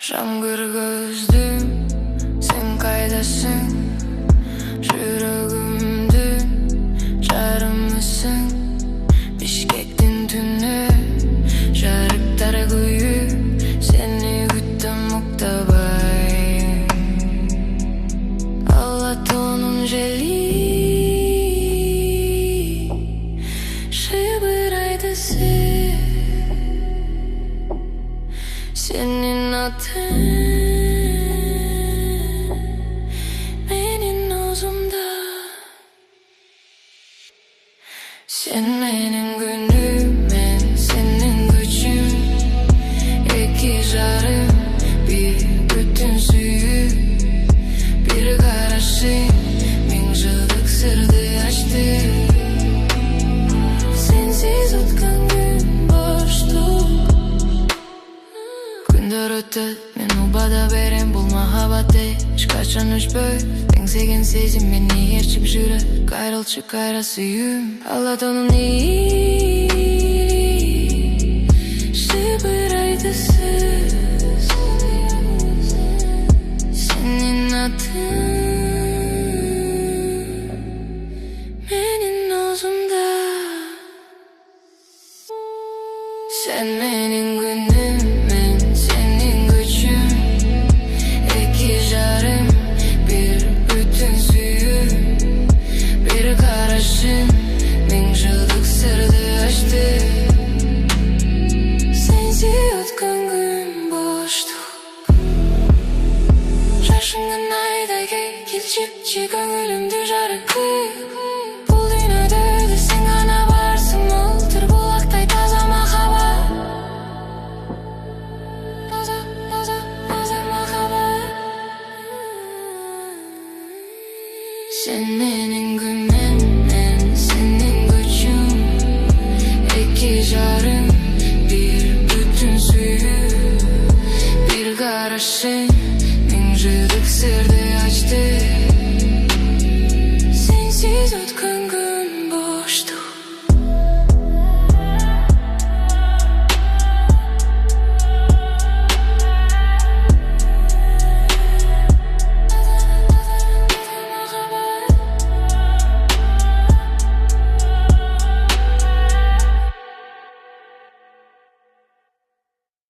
Жамгыр көздüm, sen қайдасың? Жүрегімдің жарымысың. Бішкектің түні, жарықтар көйіп, сені күттім ұқтабай. Алатонun жели шыбырайды senin adın benim ağzımda. Sen benim günüm, ben senin gücüm. İki jarım, bir bütün suyu. Bir karışım, bin yıllık sırrı açtı. Sensiz ötken gün boşluk. Күндер өтті, мен убада берем бұл махаббатты. Ешқашан өшпөй, теңсеген сезім мені ертіп жүріп. Қайрылшы қайра сүйім, Алатонun iri шыбырайды сөз. Senin adın benim ağzımda. Sen benim günüm, ben senin gücüm. İki jarım, bir bütün suyu. Bir karışım, bin yıllık sırrı açtı. Sensiz ötken gün boşluk. Жашыңның айдай келші, көңілімді жарық